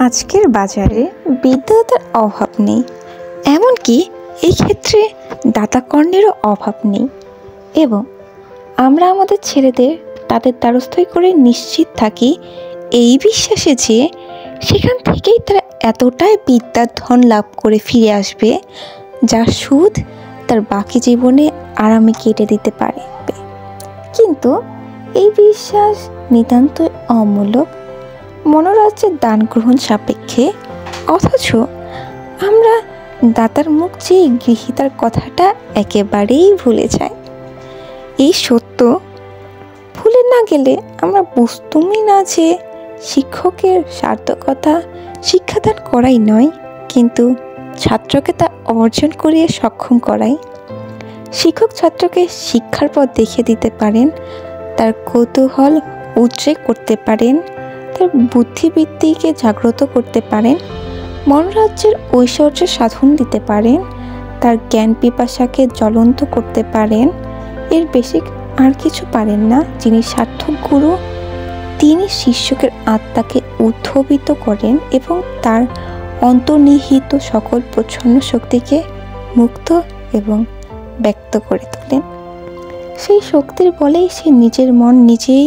আজকের বাজারে বিদ্যাদাতার অভাব নেই, এমনকি এই ক্ষেত্রে দাতাকর্ণেরও অভাব নেই। এবং আমরা আমাদের ছেলেদের তাদের দ্বারস্থই করে নিশ্চিত থাকি এই বিশ্বাসে যে সেখান থেকেই তারা এতটাই বিদ্যার ধন লাভ করে ফিরে আসবে, যার সুদ তার বাকি জীবনে আরামে কেটে দিতে পারে। কিন্তু এই বিশ্বাস নিতান্তই অমূলক, মনোরাজ্যের দান গ্রহণ সাপেক্ষে। অথচ আমরা দাতার মুখ চেয়ে গৃহীতার কথাটা একেবারেই ভুলে যাই। এই সত্য ভুলে না গেলে আমরা বুঝতুমই না যে শিক্ষকের সার্থকতা শিক্ষাদান করাই নয়, কিন্তু ছাত্রকে তা অর্জন করিয়ে সক্ষম করাই। শিক্ষক ছাত্রকে শিক্ষার পথ দেখিয়ে দিতে পারেন, তার কৌতূহল উদ্রেক করতে পারেন, তার বুদ্ধিবৃত্তিকে জাগ্রত করতে পারেন, মনোরাজ্যের ঐশ্বর্য সাধন দিতে পারেন, তার জ্ঞান পিপাসাকে জ্বলন্ত করতে পারেন। এর বেশি আর কিছু পারেন না যিনি সার্থক গুরু। তিনি শিষ্যকের আত্মাকে উদ্ভাবিত করেন এবং তার অন্তর্নিহিত সকল প্রচ্ছন্ন শক্তিকে মুক্ত এবং ব্যক্ত করে তোলেন। সেই শক্তির বলেই সে নিজের মন নিজেই